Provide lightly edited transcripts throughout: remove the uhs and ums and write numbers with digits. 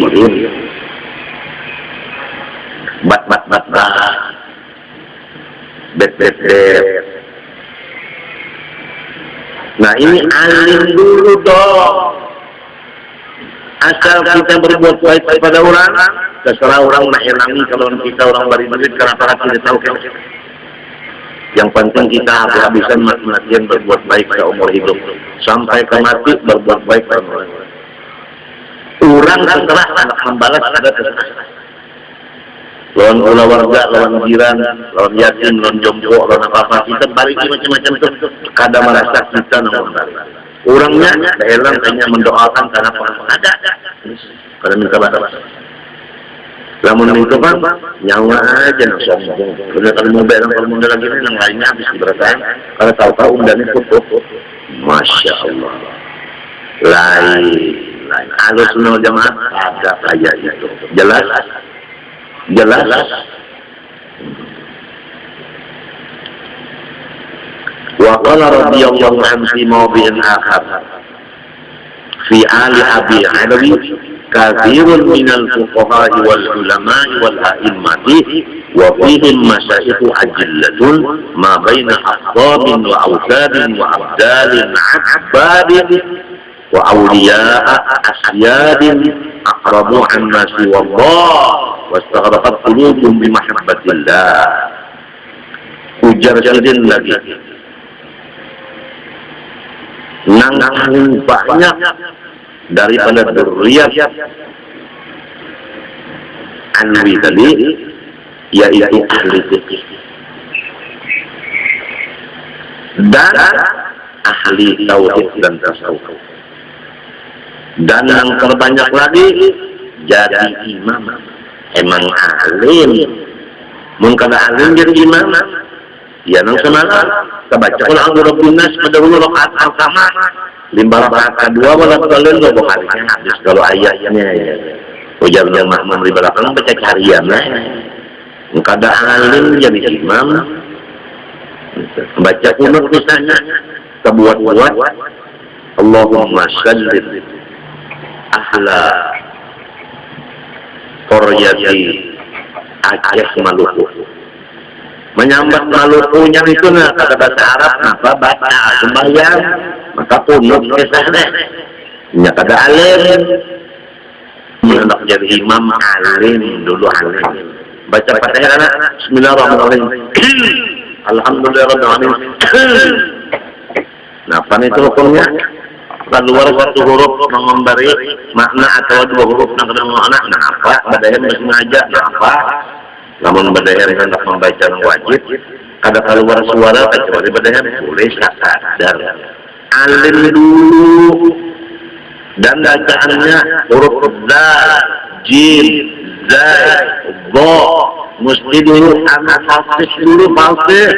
wahidun. Bat bet. Nah ini alim dulu dong. Asal kita berbuat baik kepada orang, terserah orang nak elangi kalau kita orang beri duit, kenapa kita tahu kan? Yang penting kita habis-habisan mati-matian berbuat baik seumur hidup, sampai ke mati berbuat baik pada orang. Orang terserah anak membalas ada terserah. Lawan keluarga, lawan jiran, lawan yatim, lawan jompo, lawan apa-apa, kita balik macam-macam itu. Kadang merasa kita nomor balik. Orangnya daerah hanya mendoakan karena ada. Kalau minta balas. Namun itu kan nyawa aja nak sombong. Kalau model lagi ni yang lainnya habis keberatan. Kalau tahu-tahu undangnya tutup. Masya Allah. Lain. Alus sunnah jamaah ada kayak itu. Jelas. Wa qala radhiyallahu anhu fi mawdi'in akhar fi ali abi alawi kathirun minal fuqaha'i wal ulama'i wal a'immati wa fihim masyayikhu ajillatun ma baina aqdabin wa awsadin wa abdalin akbadin wa awliya'a asyadin aqrabu anna siwallah wastaghraqat qulubuhum bi mahabbatillah. Ujar sidin lagi nanggung banyak daripada dzurriyyah Alwi tadi, yaitu ahli fikih dan ahli tauhid dan tasawuf, dan yang terbanyak lagi jadi imam. Emang alim, mungkin alim jadi imam. Ya nang semalam kebaca ulang Rabbina pada dulu rakaat pertama, 5 rakaat kedua malah kalian lo bukannya habis kalau ayatnya ya. Ujarnya makmum di belakang baca harian lah. Mungkin ada alim jadi imam, baca kunut misalnya, kebuat-buat Allahumma shalli ahla qaryati Aceh Maluku. Menyambat Malukunya itu nah kata bahasa Arab apa baca sembahyang maka kunut kesana. Nya kada alim. Hendak jadi imam alim dulu alim. Baca Fatihah anak bismillahirrahmanirrahim. Alhamdulillahirabbil alamin. Nah, apa itu hukumnya? Keluar satu huruf memberi makna atau 2 huruf yang kena makna. Nah, apa? Badayan sengaja. Nah, apa? Namun badayan hendak membaca yang wajib. Kada keluar suara kecuali badayan boleh sadar. Alim dulu. Dan bacaannya huruf dal, jim, zai, bo. Mesti dulu anak fasih dulu fasih.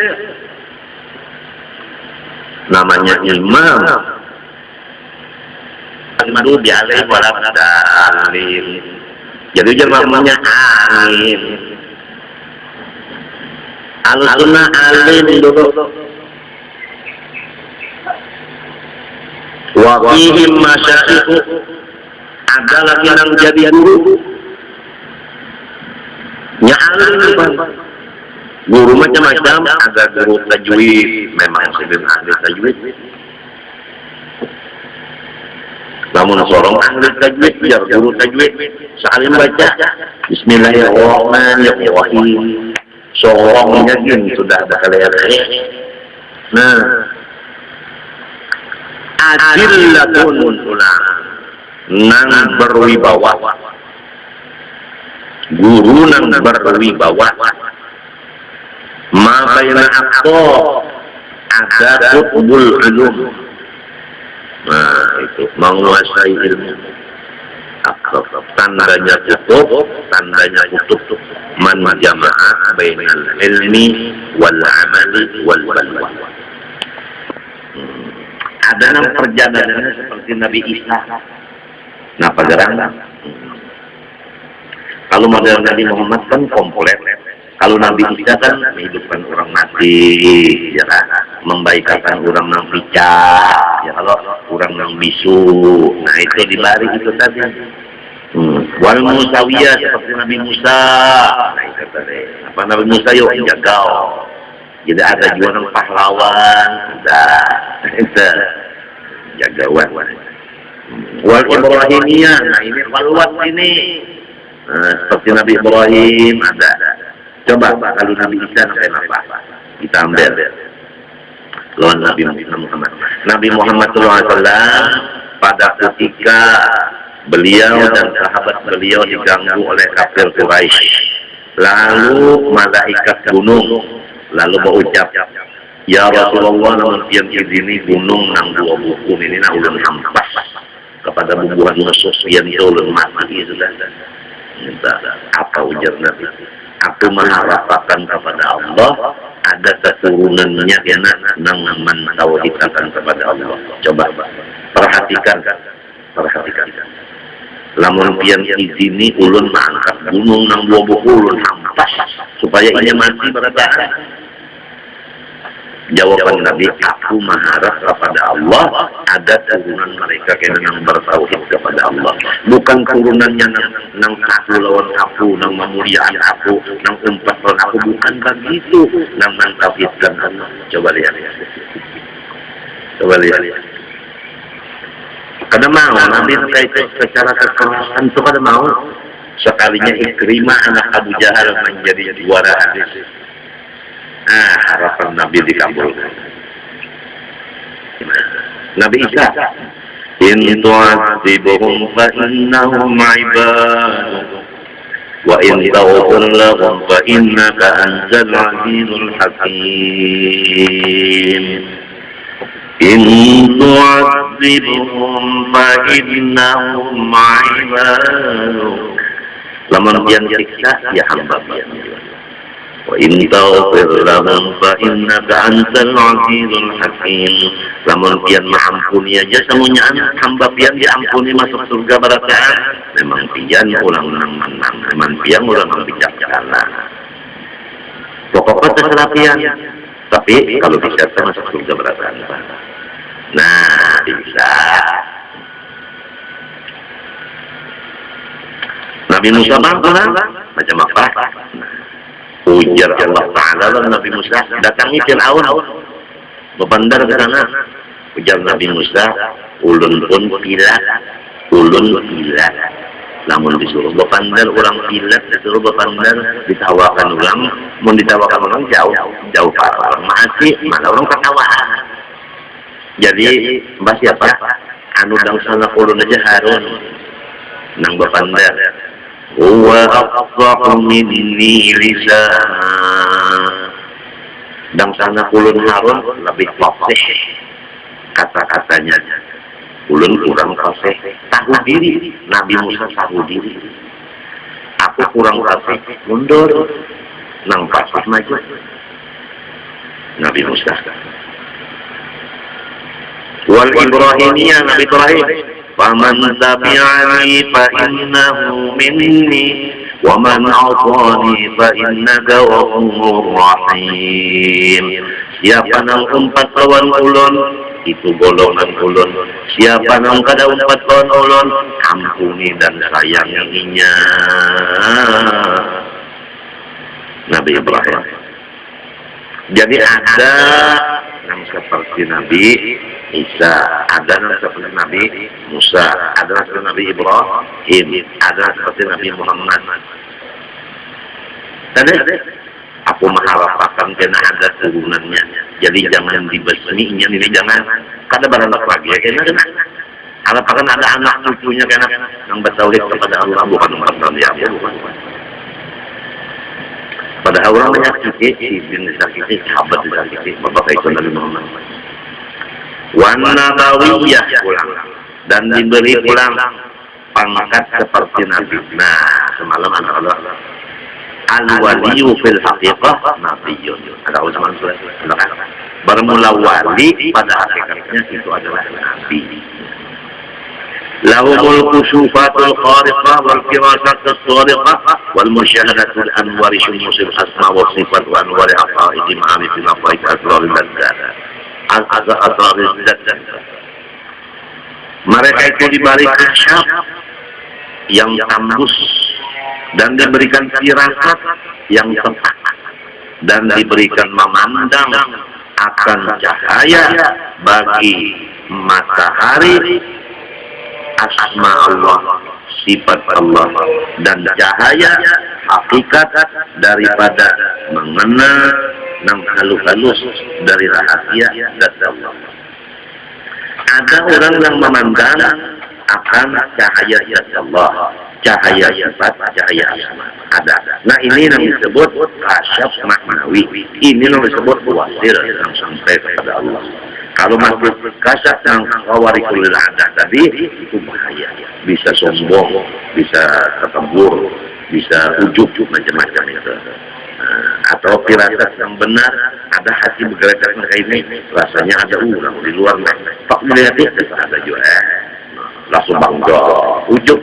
Namanya imam. Madu bialai wala dalim. Jadi namanya alim. Al-sunnah alim dulu. Wa fihim masyayikh, ada lagi yang jadi guru. Nya alim guru macam-macam, ada guru tajwid, memang sebelum ahli tajwid. Namun seorang ahli tajwid, biar guru tajwid, saling baca Bismillahirrahmanirrahim. Seorangnya gini sudah ada kalian. Nah, adillatun ulama nang berwibawa, guru nang berwibawa, ma baina aqsa ada kutubul ulum. Nah, itu menguasai ilmu. Tandanya kutub, man jamaah bainal ilmi wal amali wal balwa. Ada nama perjalanannya seperti Nabi Isa. Nah, perjalanan. Kalau model Nabi Muhammad kan komplit. Kalau Nabi Isa kan menghidupkan orang mati, ya kan? Membaikkan orang yang picak, ya kalau orang yang bisu. Nah, itu dibalik itu tadi. Wal Musawiyah seperti Nabi Musa. Apa Nabi Musa yuk jagau. Jadi ada juga orang pahlawan, ada jagawan. Wal Ibrahimiyah, nah ini paluat ini. Seperti Nabi Ibrahim ada. Coba kalau Nabi Isa sampai apa? Kita ambil. Lawan Nabi Muhammad. Nabi Muhammad SAW pada ketika beliau dan sahabat beliau diganggu oleh kafir Quraisy. Lalu malaikat gunung lalu berucap, ya Rasulullah, namun pian izini gunung nang dua buku ini na ulun hampas kepada bubuhan musuh pian itu ulun mati sudah. Minta apa ujar Nabi? Aku mengharapkan kepada Allah ada keturunannya kena nang mentauhidkan kepada Allah. Coba perhatikan. Lamun pian izini ulun mangkat gunung nang dua buku ulun hampas supaya ia mati beradaan. Jawaban Nabi, aku mengharap kepada Allah ada turunan mereka yang bertauhid kepada Allah. Bukan turunannya nang aku lawan aku, nang memuliaan aku, nang umpat lawan aku, bukan begitu. Nang mentauhidkan Allah. Coba lihat. Kada mau Nabi itu secara kekerasan itu kada mau. Sekalinya Ikrimah anak Abu Jahal menjadi juara hadis. Harapan Nabi dikabulkan. Nabi Isa, in tu'adzibuhum fa innahum 'ibaduk wa in taghfir lahum fa innaka antal 'azizul hakim. In tu'adzibuhum fa innahum 'ibaduk. Lamun pian siksa ya hamba pian. Wa in taghfir lahum fa innaka antal 'azizul hakim. Lamun pian mengampuni aja semuanya hamba pian diampuni masuk surga barataan. Memang pian ulang menang, memang pian ulang bijaksana. Pokoknya terserah pian. Tapi kalau bisa masuk surga barataan. Nah, bisa. Nabi Musa macam apa? Ujar Allah Ta'ala lalu Nabi Musa datangi Fir'aun berbandar ke sana. Ujar Nabi Musa, ulun pun pilat namun disuruh berbandar orang pilat, disuruh berbandar ditawakan ulang, mau ditawakan ulang jauh parah masih malah orang ketawaan. Jadi mbak siapa? Anu dang sana ulun aja Harun nang berbandar. Huwa afsahu minni lisan. Dan sana ulun Harun lebih fasih kata-katanya. Ulun kurang fasih. Tahu diri. Nabi Musa tahu diri. Aku kurang fasih. Mundur. Nang fasih maju. Nabi Musa. Wal Ibrahimiyah Nabi Ibrahim. Faman tabi'ani fa innahu minni wa man 'asani fa innaka ghafurur rahim. Siapa nang umpat lawan ulun itu golongan ulun. Siapa nang kada umpat lawan ulun ampuni dan sayanginya. Nabi Ibrahim. Jadi ada yang seperti Nabi Isa, ada yang seperti Nabi Musa, ada yang seperti Nabi Ibrahim, ada yang seperti Nabi Muhammad. Dan aku mengharapkan kena ada turunannya. Jadi jangan dibesminya, ini jangan. Kada beranak lagi ya kena. Harapkan ada anak cucunya kena yang bertauhid kepada Allah, bukan bertauhid ya, bukan. Padahal orang menyakiti, bin disakiti, sahabat disakiti, bapak itu Nabi Muhammad. Wanabawiyah pulang dan diberi pulang pangkat seperti Nabi. Nah, semalam Allah al-waliyu fil haqiqah nabiyyun. Ada ulama surat. Bermula wali pada hakikatnya itu adalah nabi. Lahumul kusufatul khariqah wal firasatus shariqah wal musyahadatul anwari syumusil asma wa sifat wa anwari aqaidi ma'arifil aqaid asrarul ladzat. Mereka itu diberi kasyaf yang tembus, dan diberikan firasat yang tepat, dan diberikan memandang akan cahaya bagi matahari, asma Allah, sifat Allah, dan cahaya hakikat daripada mengenal yang halus-halus dari rahasia dan Allah. Ada orang yang memandang akan cahaya zat Allah, cahaya sifat, cahaya asma. Ada. Nah, ini yang disebut kasyaf maknawi. Ini yang disebut wasil yang sampai kepada Allah. Kalau masuk kasyaf yang kawarikul adah tadi, itu bahaya. Bisa sombong, bisa terkebur, bisa ujub, macam-macam itu. Atau firasat yang benar, ada hati bergerak kayak ini, rasanya ada orang di luar, tak melihat itu ada juga, langsung bangga, ujub,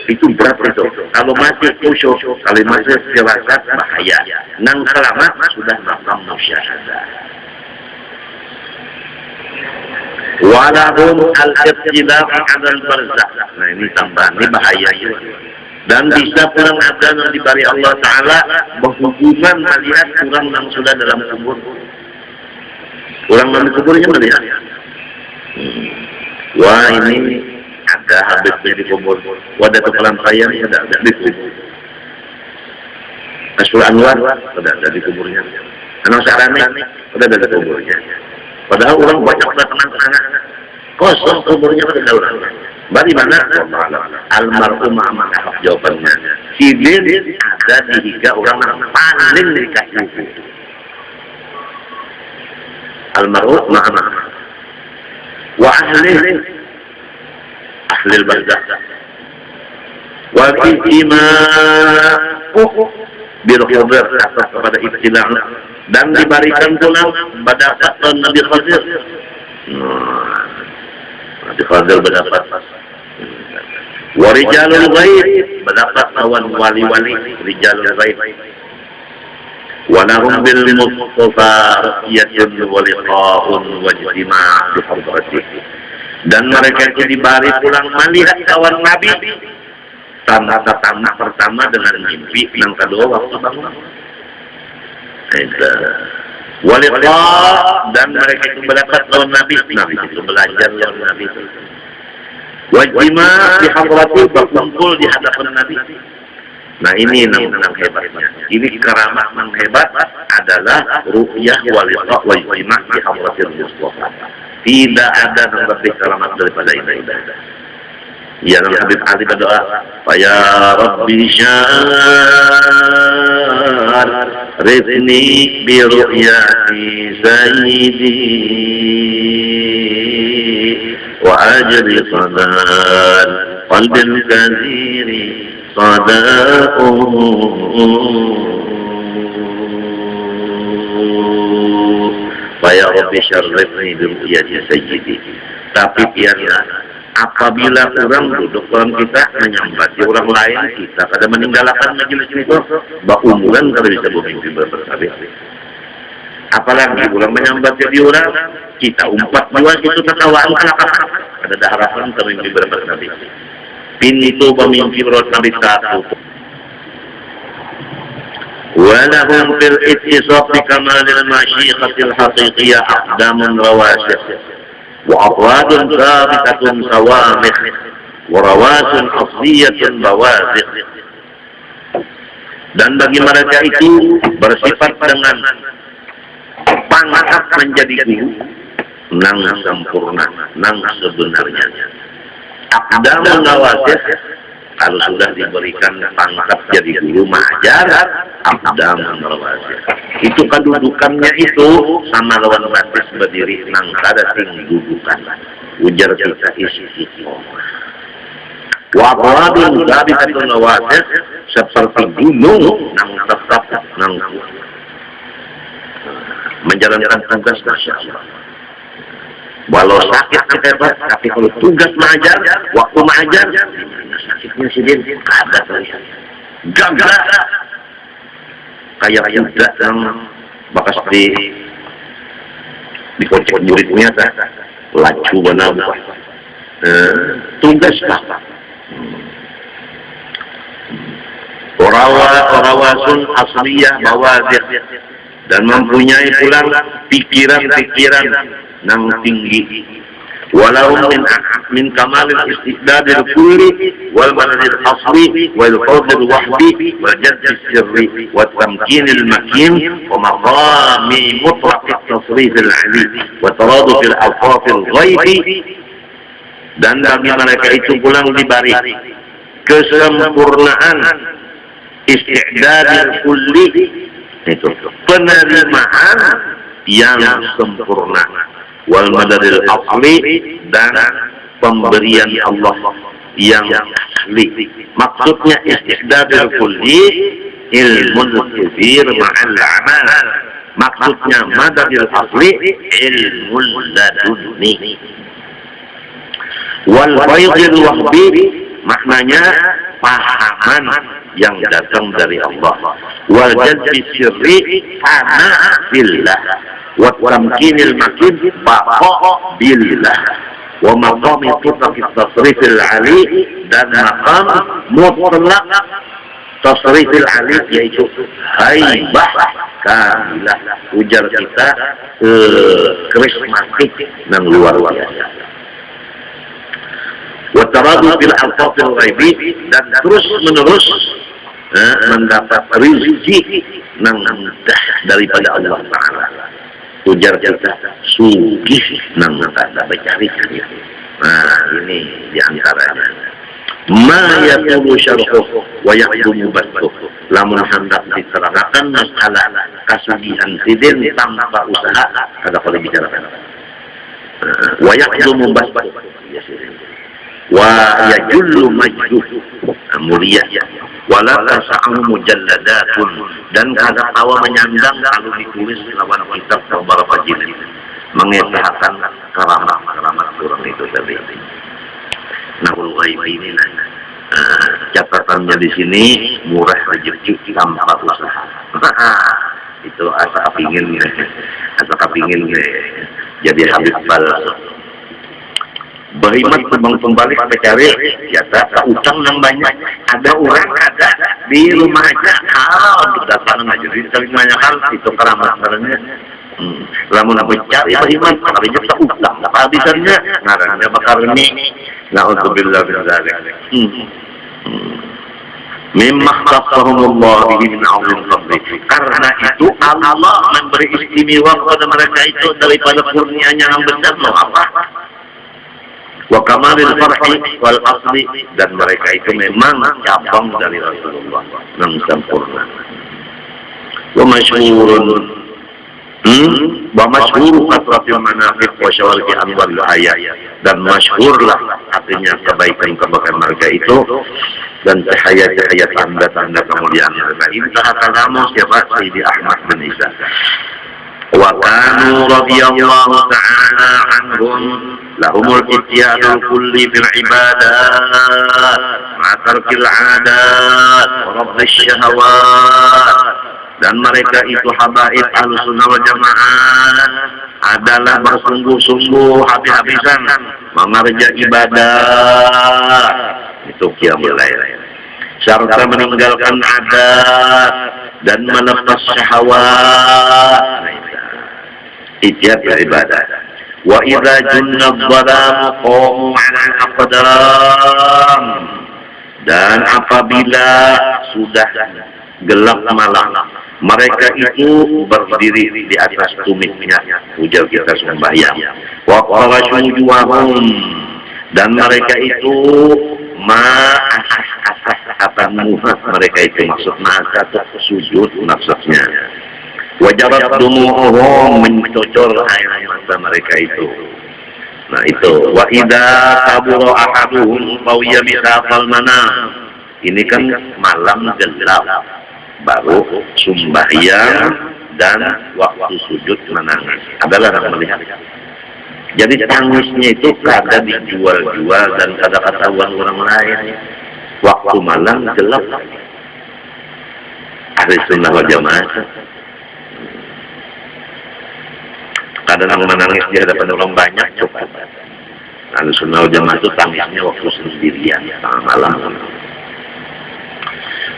itu berat itu. Kalau masih khusyuk, kalau masih firasat bahaya. Nang lama sudah makam musyahadah. Walahum al-ibtidah adal barzakh. Nah, ini tambahan, ini bahaya juga. Dan bisa pulang ada yang diberi Allah Ta'ala berhubungan melihat orang yang sudah dalam kubur. Orang dalam kuburnya melihat. Wah, ini ada habisnya di kubur. Wah, ada kepalan saya ini ada di kubur. Rasul Anwar ada di kuburnya. Anak Sarani ada di kuburnya. Padahal orang banyak datang anak kosong kuburnya pada orangnya. Bari mana? Almarhum Muhammad jawabannya. Sidir ada di tiga orang yang paling dikasih. Almarhum Muhammad. Wa ahli al-barzakh. Wal ijtima'u bil-khidr atas kepada ibtilah, dan diberikan pulang pada Nabi Khadir. Nabi Khadir mendapat warijalul ghaib, mendapat lawan wali-wali rijalul ghaib. Walahum bil mustafa yatun wa liqa'un wa ijtima' bi hadratihi, dan mereka itu diberi pulang melihat kawan Nabi. Tanda-tanda pertama dengan mimpi, yang kedua waktu bangun. Waliqa, dan mereka itu mendapat lawan Nabi. Nabi itu belajar lawan Nabi. Wajima di hadrati, berkumpul di hadapan Nabi. Nah, ini yang hebatnya. Ini karamah yang hebat adalah ru'yah waliqa wajima di hadratil Mustafa. Tidak ada yang lebih karamat daripada ini. Ya, Habib Ali berdoa, ya Rabbi syar ridni bi ru'yati sayyidi wa ajri sadar qalbil kathiri sadaqu ya Rabbi syar ridni bi ru'yati sayyidi. Tapi biarlah apabila orang duduk dalam kita menyambati orang lain, kita kada meninggalkan majelis itu, umuran kada bisa bermimpi bersahabat. Apalagi orang menyambati di orang, kita umpat dua itu tertawaan kelakaran. Ada harapan termimpi bersahabat. Pintu pemimpi bersahabat satu. Walahum fil ittisaf bi kamalil masyiatil haqiqiyah aqdamun rawasih. وأفراد ثابتة صوامخ ورواس أصلية بوازق. Dan bagi mereka itu bersifat dengan pangkat menjadi guru nang sempurna, nang sebenarnya. Aqdamun nawasih, kalau sudah diberikan pangkat jadi guru mengajar, aqdamun nawasih. Itu kedudukannya itu sama lawan batis berdiri nang kada sing dudukan. Ujar kita isi wa qawadun thabitun nawasih, seperti gunung nang tetap nang menjalankan tugas masyaallah. Walau sakit hebat, tapi kalau tugas mengajar, waktu mengajar, sakitnya sedikit ada terlihat. Gagah kayak budak yang bakas di kocek muridnya, laju benar tugas lah. Rawasun asliyah bawadih, dan mempunyai pula pikiran-pikiran yang tinggi. Walau min kamalil istidadil kulli wal manadil asli wal qadil wahdi wal jadis sirri wa tamkinil makin wa maqami mutlaqit tasrifil ali wa taradufil alfafil ghaibi, dan bagi mereka itu pulang diberi kesempurnaan istidadil kulli, itu penerimaan yang sempurna, wal madadil asli, dan pemberian Allah yang asli. Maksudnya istidadil kulli ilmun katsir ma'al amal, maksudnya madadil asli ilmun laduni. Wal faidil wahbi maknanya pahaman yang datang dari Allah. Wal jadbi sirri fana billah wa tamkinil makin baqa billah wa maqami tutlaqit tasrifil ali, dan maqam mutlaq tasrifil ali yaitu haibah kamilah, ujar kita karismatik dan luar biasa. Wa taradufil alfafil ghaibi, dan terus menerus mendapat rezeki yang mudah daripada Allah Ta'ala. Ujar kita sugih nang tak mencari. Nah, ini diantaranya. Ma yatulu syarhuh wa ya'dumu bathuh. Lamun hendak diterangkan masalah kasugihan sidin tanpa usaha, ada kalau bicarakan. Wa ya'dumu bathuh. Wa yajullu majduh, mulia. Wala tasa'u mujalladatun, dan kadang awal menyandang kalau ditulis lawan kitab beberapa jilid mengesahkan keramat orang itu tadi. Nahul ghaib ini catatannya di sini murah rezeki tanpa usaha. Itu asa kepingin jadi Habib Bal. Berhimat terbang kembali mencari jatah utang yang banyak. Ada orang ada di rumah aja untuk datang aja. Jadi banyak hal itu keramat sebenarnya. Lamun apa cari berhimat kalau jatah utang habisannya ngarangnya bakar ini. Na'udzubillah min dzalik. Mimma khasahumullah bihi min 'azim fadli. Karena itu Allah memberi istimewa kepada mereka itu daripada kurnianya yang besar. Loh apa? Wa kamalil farhi wal asli, dan mereka itu memang cabang dari Rasulullah yang sempurna. Wa masyhurun wa masyhur kasratul manafiq wa syawalki anwaril ayat, dan masyhurlah artinya kebaikan mereka itu dan cahaya-cahaya tanda-tanda kemuliaan mereka. Intah kalamu siapa Sayyidi Ahmad bin Isa. Wa kanu radhiyallahu ta'ala anhum lahumul ittiyadul kulli bil ibadat ma'tarkil adat wa rabbish syahawat, dan mereka itu habaib Ahlussunnah wal Jamaah adalah bersungguh-sungguh habis-habisan mengerja ibadah itu qiyamul lail, serta meninggalkan adat dan melepas syahwat. Ittiyad ibadah. Wa idza junna dhalam qamu 'ala al-aqdam, dan apabila sudah gelap malam mereka itu berdiri di atas tumitnya, ujar kita sembahyang. Wa qarashujuhum, dan mereka itu atas muha mereka itu, maksud masa sujud maksudnya. Wajarat dumu'uhum, mencocor air mata mereka itu. Nah itu. Wa idza kabura ahaduhum qawiya misaqal manam. Ini kan malam gelap, baru sembahyang dan waktu sujud menangis. Adalah yang melihat. Jadi tangisnya itu kada dijual-jual dan kada ketahuan orang lain. Waktu malam gelap. Ahlussunnah wal Jamaah. Kadang menangis di hadapan orang banyak cukup. Ahlussunnah wal Jamaah itu tangisnya waktu sendirian tengah malam.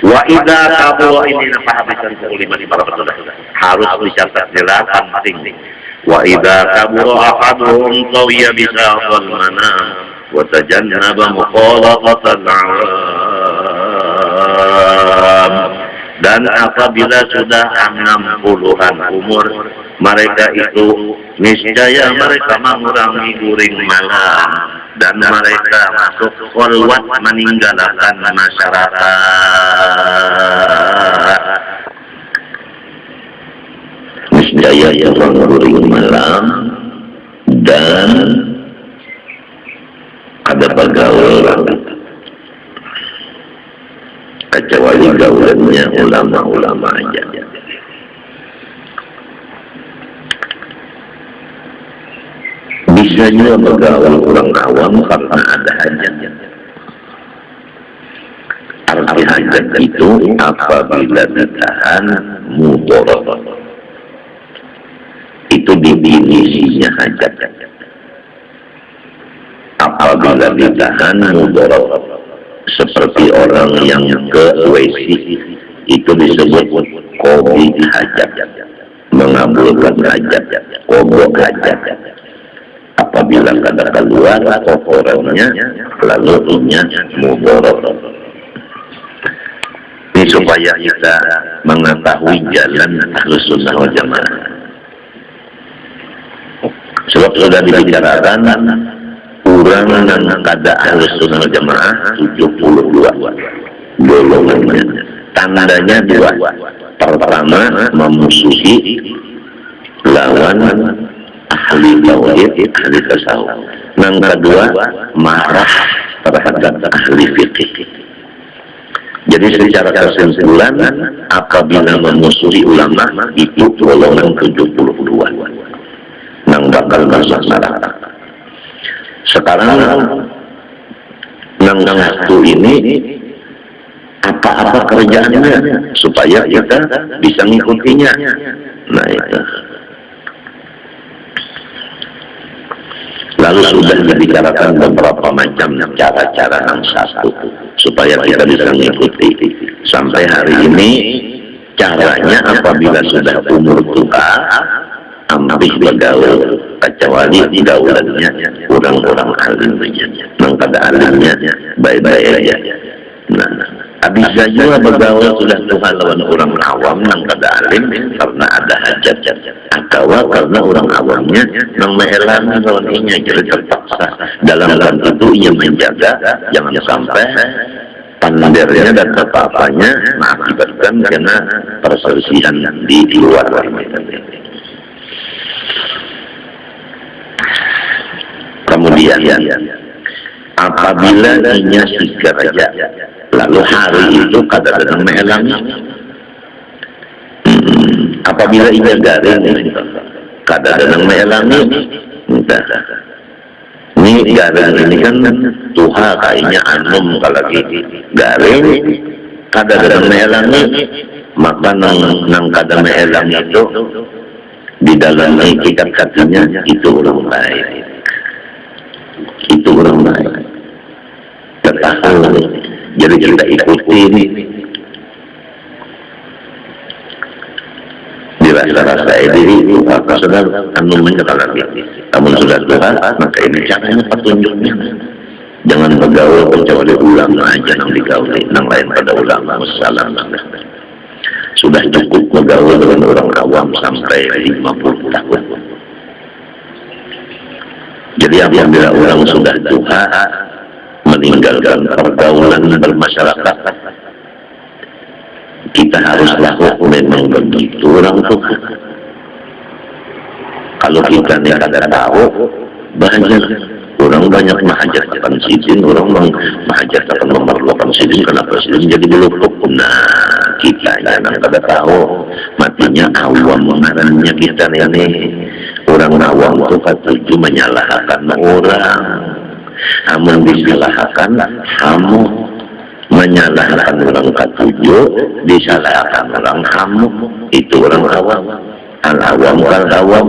Wa idza kabura ini nafahabisan kuliman para betul harus dicatat jelas penting. Wa idza kabura ahaduhum qawiya bisa mana wa tajannaba mukhalafatan awam. Dan apabila sudah 60-an umur, mereka itu niscaya mereka mengurangi guring malam dan mereka masuk khalwat meninggalkan masyarakat. Niscaya yang menguring malam dan ada pergaulan kecuali gaulannya ulama-ulama aja. Bisa juga bergaul orang awam karena ada hajat. Arti hajat itu apabila ditahan mudarat. Itu definisinya hajat. Apabila ditahan mudarat, seperti orang yang ke WC itu disebut qadhi hajat, mengabulkan hajat, qadha hajat. Apabila kada keluar kotorannya lalu inya mudarat. Ini supaya kita mengetahui jalan Ahlus Sunnah wal Jamaah. Sebab sudah dibicarakan kurang dan kada Ahlus Sunnah wal Jamaah 72 golongannya. Tandanya dua. Pertama, memusuhi lawan ahli tauhid, ahli tasawuf. Yang kedua, marah terhadap ahli fikih. Jadi secara kesimpulan, apabila memusuhi ulama itu golongan 72 yang bakal masuk neraka. Sekarang yang satu ini apa-apa kerjaannya supaya kita bisa mengikutinya. Nah itu. Lalu sudah dibicarakan beberapa macam cara-cara yang satu supaya kita bisa mengikuti. Sampai hari ini caranya apabila sudah umur tua ambil bergaul, kecuali gaulannya orang-orang alim saja. Mengkada alimnya baik-baik aja. Nah, habis saja bergaul sudah Tuhan lawan orang awam yang kada alim karena ada hajat atau karena orang awamnya yang mengelami lawan inya jadi terpaksa dalam hal itu ia menjaga jangan sampai pandernya dan apa-apanya mengakibatkan kena perselisihan di luar rumah. Kemudian apabila inya sikar aja lalu hari itu kadang-kadang mengalami apabila inya garing kadang-kadang mengalami ini garing ini kan tuha kayaknya anum kalau lagi garing kadang-kadang mengalami maka nang kadang mengalami itu di dalam ikat kakinya itu orang baik. Itu orang baik. Ketahui. Jadi kita ikuti ini. Dirasa-rasa diri itu apa sudah anu menyekal lagi. Namun sudah Tuhan, maka ini caranya petunjuknya. Jangan bergaul kecuali ulama aja yang digauli, yang lain pada ulama. Wassalamualaikum. Sudah cukup bergaul dengan orang awam sampai 50 tahun. Jadi apabila orang sudah tua meninggalkan pergaulan bermasyarakat, kita harus lakukan memang begitu orang tua. Kalau kita tidak tahu, orang banyak mengajarkan sidin, orang mengajarkan memerlukan sidin, kenapa sidin jadi belum. Nah, kita yang kada tahu matinya awam mengarannya kita ini. Orang awam itu katuju menyalahkan orang. Amun disalahkan, kamu menyalahkan orang katuju, disalahkan orang kamu. Itu orang awam. Al-awam kal-awam,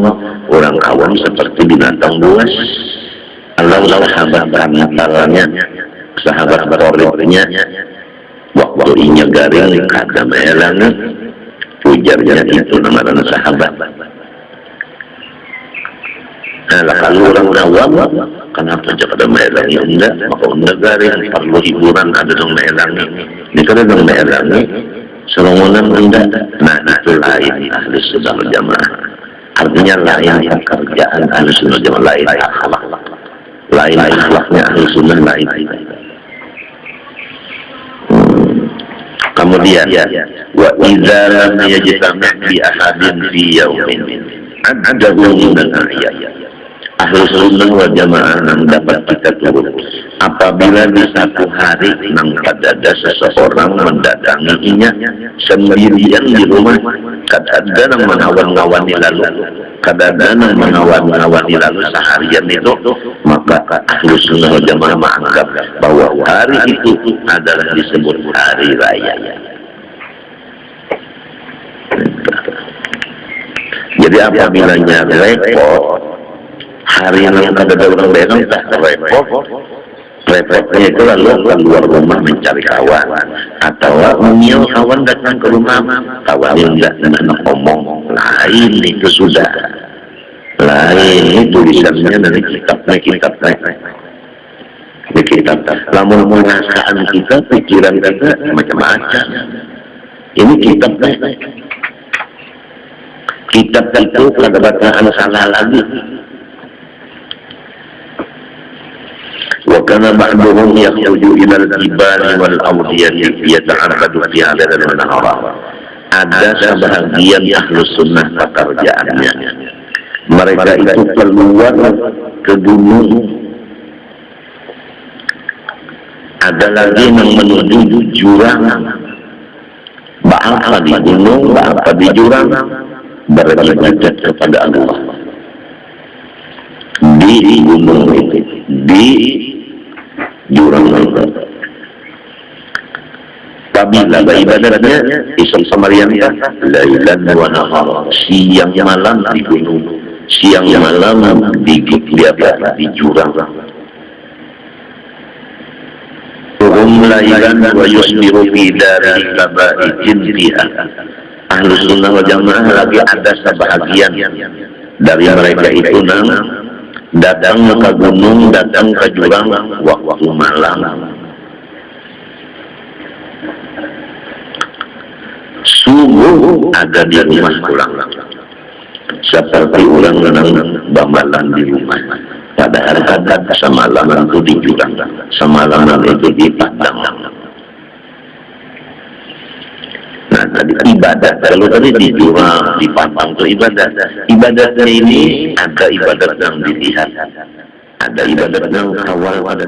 orang awam seperti binatang buas. Allah sahabat antaranya, sahabat koridnya waktu inya garing kada maelangi ujarnya itu nama sahabat. Nah, kalau orang awam, kenapa jangan ada maelangi? Enggak, maka enggak garing, perlu hiburan, ada dong maelangi. Ini kan ada dong maelangi, selongonan enggak. Nah, itu lain ahli sunnah wal jamaah. Artinya lain pekerjaan ahli sunnah wal jamaah, lain akhlak. Lain akhlaknya ahli sunnah, lain. Kemudian, wa idza lam yajtami' bi ahadin fi yaumin adahu min al-ayat. Ahlu sunnah wal jamaah yang dapat kita turut apabila di satu hari nang kadada seseorang mendatanginya sendirian di rumah, kadada nang mengawani lalu, kadada nang mengawani lalu seharian itu, maka ahlu sunnah wal jamaah menganggap bahwa hari itu adalah disebut hari raya. Jadi apabila repot hari yang ada orang daerah tak repotnya itu lalu keluar rumah mencari kawan atau menyel kawan datang ke rumah kawan yang tidak ngomong lain itu sudah lain itu tulisannya dari kitab namun perasaan kita pikiran kita macam-macam ini kitab itu ada bacaan salah lagi. وكان بعضهم يخرج إلى الجبال والأودية يتعبد في هذا النهار. Ada sebahagian ahlu sunnah pekerjaannya, mereka itu keluar ke gunung. Ada lagi yang menuju jurang, bahkan di gunung, bahkan di jurang, beribadat kepada Allah. Di gunung itu, di jurang itu. Apabila ibadatnya isam samarian lailan wa nahar, siang malam di gunung, siang malam di jurang. Lailan wa yusbiru fi dari kabaitin biha. Ahlus sunnah wal jamaah lagi ada sebahagian dari mereka itu datang ke gunung, datang ke jurang waktu malam. Subuh ada di rumah pulang. Seperti orang bamalan di rumah. Padahal kadang semalaman itu di jurang, semalaman itu di padang. Nah, tadi ibadat, kalau tadi di jurang, di padang itu ibadat. Ibadatnya ini ada ibadat yang dilihat, ada ibadat yang awal, ada